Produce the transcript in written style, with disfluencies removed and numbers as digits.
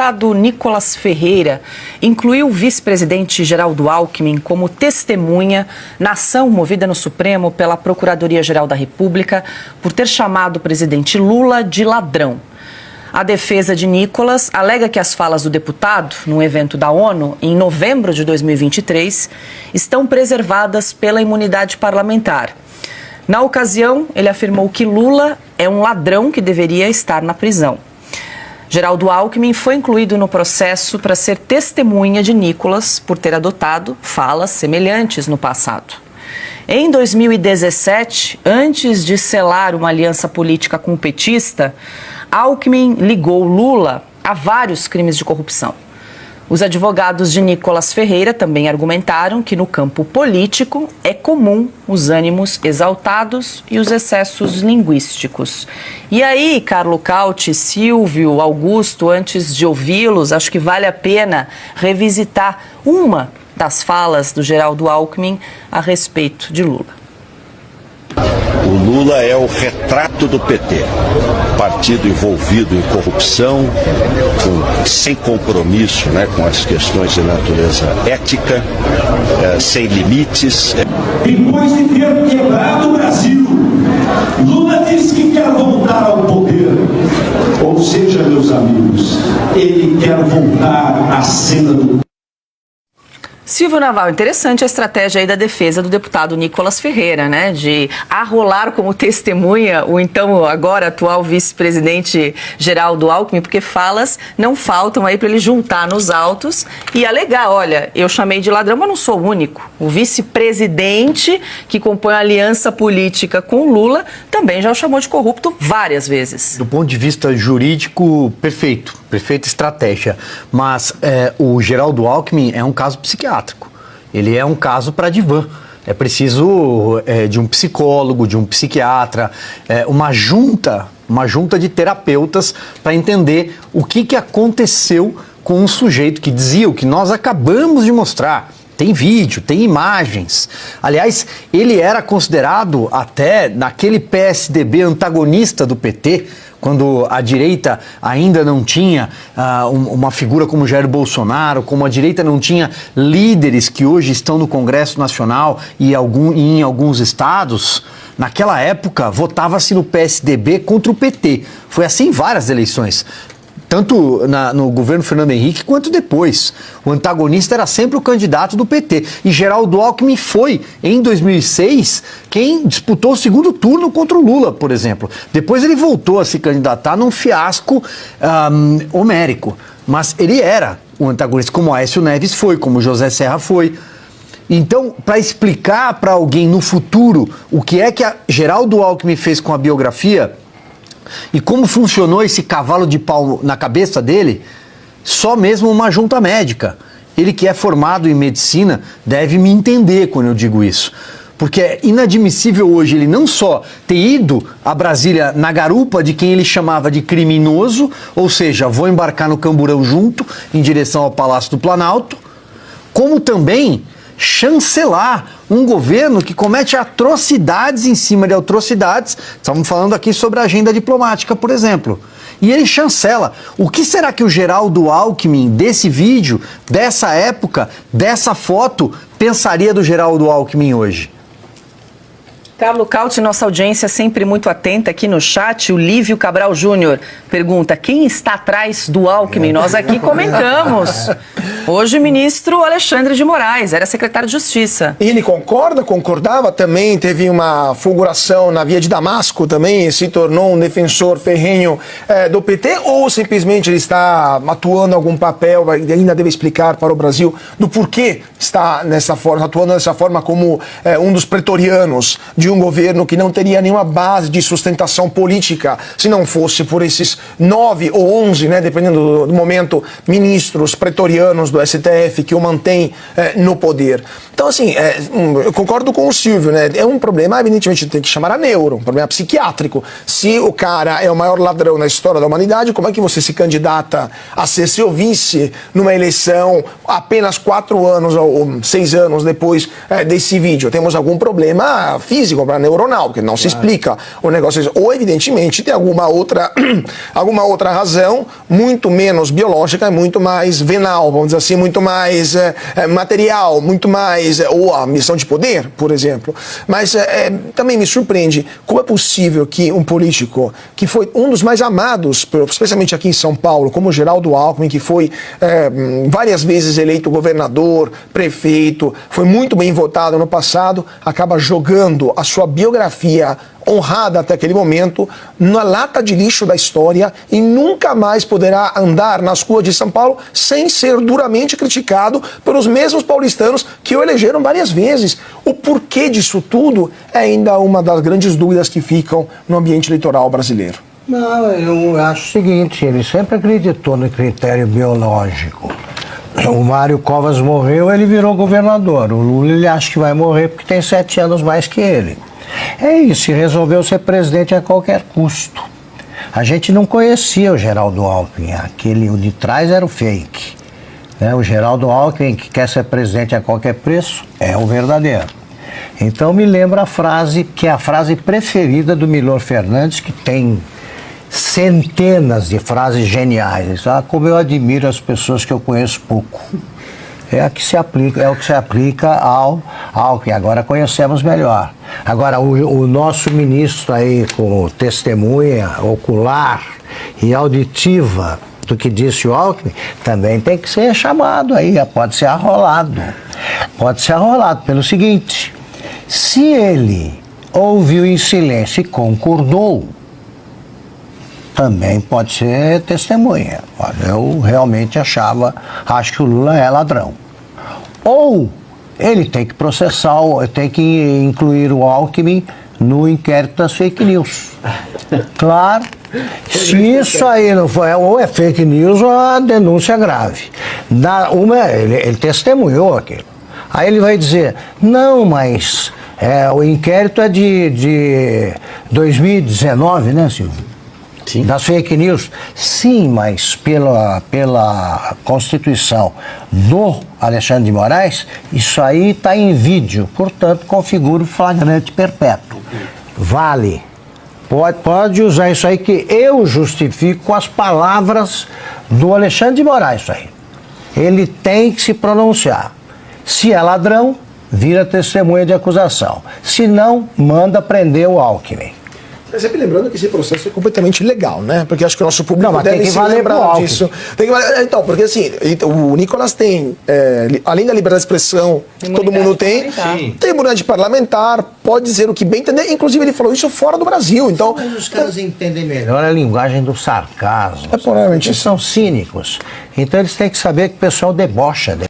deputado Nicolas Ferreira incluiu o vice-presidente Geraldo Alckmin como testemunha na ação movida no Supremo pela Procuradoria-Geral da República por ter chamado o presidente Lula de ladrão. A defesa de Nicolas alega que as falas do deputado, num evento da ONU, em novembro de 2023, estão preservadas pela imunidade parlamentar. Na ocasião, ele afirmou que Lula é um ladrão que deveria estar na prisão. Geraldo Alckmin foi incluído no processo para ser testemunha de Nicolas por ter adotado falas semelhantes no passado. Em 2017, antes de selar uma aliança política com o petista, Alckmin ligou Lula a vários crimes de corrupção. Os advogados de Nicolas Ferreira também argumentaram que no campo político é comum os ânimos exaltados e os excessos linguísticos. E aí, Carlo Cauti, Silvio, Augusto, antes de ouvi-los, acho que vale a pena revisitar uma das falas do Geraldo Alckmin a respeito de Lula. O Lula é o retrato do PT, partido envolvido em corrupção, sem compromisso, com as questões de natureza ética, sem limites. Depois de ter quebrado o Brasil, Lula diz que quer voltar ao poder. Ou seja, meus amigos, ele quer voltar à cena do... Silvio Naval, interessante a estratégia aí da defesa do deputado Nicolas Ferreira, de arrolar como testemunha o então agora atual vice-presidente Geraldo Alckmin, porque falas não faltam aí para ele juntar nos autos e alegar, olha, eu chamei de ladrão, mas não sou o único. O vice-presidente que compõe a aliança política com Lula também já o chamou de corrupto várias vezes. Do ponto de vista jurídico, perfeita estratégia, mas o Geraldo Alckmin é um caso psiquiátrico. Ele é um caso para divã. É preciso de um psicólogo, de um psiquiatra, uma junta de terapeutas para entender o que aconteceu com um sujeito que dizia o que nós acabamos de mostrar. Tem vídeo, tem imagens. Aliás, ele era considerado até naquele PSDB antagonista do PT, quando a direita ainda não tinha uma figura como Jair Bolsonaro, como a direita não tinha líderes que hoje estão no Congresso Nacional e em alguns estados, naquela época votava-se no PSDB contra o PT. Foi assim em várias eleições. Tanto no governo Fernando Henrique quanto depois. O antagonista era sempre o candidato do PT. E Geraldo Alckmin foi, em 2006, quem disputou o segundo turno contra o Lula, por exemplo. Depois ele voltou a se candidatar num fiasco homérico. Mas ele era o antagonista, como Aécio Neves foi, como José Serra foi. Então, para explicar para alguém no futuro o que é que a Geraldo Alckmin fez com a biografia e como funcionou esse cavalo de pau na cabeça dele, só mesmo uma junta médica. Ele que é formado em medicina deve me entender quando eu digo isso. Porque é inadmissível hoje ele não só ter ido a Brasília na garupa de quem ele chamava de criminoso, ou seja, vou embarcar no camburão junto em direção ao Palácio do Planalto, como também chancelar um governo que comete atrocidades em cima de atrocidades. Estamos falando aqui sobre a agenda diplomática, por exemplo. E ele chancela. O que será que o Geraldo Alckmin, desse vídeo, dessa época, dessa foto, pensaria do Geraldo Alckmin hoje? Carlo Cauti, nossa audiência sempre muito atenta aqui no chat. O Lívio Cabral Júnior pergunta: quem está atrás do Alckmin? Nós aqui comentamos. Hoje o ministro Alexandre de Moraes, era secretário de Justiça. E ele concordava também, teve uma fulguração na via de Damasco também, se tornou um defensor ferrenho do PT, ou simplesmente ele está atuando algum papel, ainda deve explicar para o Brasil do porquê está nessa forma, atuando dessa forma como um dos pretorianos de um governo que não teria nenhuma base de sustentação política se não fosse por esses 9 ou 11, dependendo do momento, ministros pretorianos do STF que o mantém no poder. Então, assim, eu concordo com o Silvio, é um problema, evidentemente, tem que chamar a neuro, um problema psiquiátrico. Se o cara é o maior ladrão na história da humanidade, como é que você se candidata a ser seu vice numa eleição apenas 4 anos ou 6 anos depois desse vídeo? Temos algum problema físico, comprar neuronal, porque não se explica o negócio. Ou, evidentemente, tem alguma outra razão muito menos biológica, muito mais venal, vamos dizer assim, muito mais material, muito mais, ou a missão de poder, por exemplo. Mas também me surpreende como é possível que um político que foi um dos mais amados, especialmente aqui em São Paulo, como Geraldo Alckmin, que foi várias vezes eleito governador, prefeito, foi muito bem votado no passado, acaba jogando a sua biografia honrada até aquele momento na lata de lixo da história e nunca mais poderá andar nas ruas de São Paulo sem ser duramente criticado pelos mesmos paulistanos que o elegeram várias vezes. O porquê disso tudo é ainda uma das grandes dúvidas que ficam no ambiente eleitoral brasileiro. Não, eu acho o seguinte, ele sempre acreditou no critério biológico. O Mário Covas morreu, ele virou governador. O Lula, ele acha que vai morrer porque tem 7 anos mais que ele. É isso, e resolveu ser presidente a qualquer custo. A gente não conhecia o Geraldo Alckmin, aquele de trás era o fake. O Geraldo Alckmin, que quer ser presidente a qualquer preço, é o verdadeiro. Então me lembra a frase, que é a frase preferida do Milor Fernandes, que tem centenas de frases geniais. Como eu admiro as pessoas que eu conheço pouco. É o que se aplica ao Alckmin. Agora conhecemos melhor. Agora, o nosso ministro aí, com testemunha ocular e auditiva do que disse o Alckmin, também tem que ser chamado aí, pode ser arrolado. Pode ser arrolado pelo seguinte: se ele ouviu em silêncio e concordou, também pode ser testemunha. Eu realmente acho que o Lula é ladrão. Ou ele tem que processar, tem que incluir o Alckmin no inquérito das fake news. Claro, se isso aí não for, ou é fake news ou é denúncia grave. Ele testemunhou aquilo. Aí ele vai dizer, não, mas o inquérito é de 2019, né, Silvio? Sim. Das fake news. Sim, mas pela Constituição do Alexandre de Moraes, isso aí está em vídeo, portanto configura o flagrante perpétuo. Vale. Pode usar isso aí, que eu justifico com as palavras do Alexandre de Moraes, isso aí. Ele tem que se pronunciar. Se é ladrão, vira testemunha de acusação. Se não, manda prender o Alckmin. Sempre lembrando que esse processo é completamente legal, né? Porque acho que o nosso público deve tem que se lembrar disso. Então, porque assim, o Nicolas tem, além da liberdade de expressão, que todo mundo tem, tem imunidade parlamentar, pode dizer o que bem entender. Inclusive, ele falou isso fora do Brasil. Então, mas os caras entendem melhor a linguagem do sarcasmo. Provavelmente eles são cínicos. Então, eles têm que saber que o pessoal debocha deles.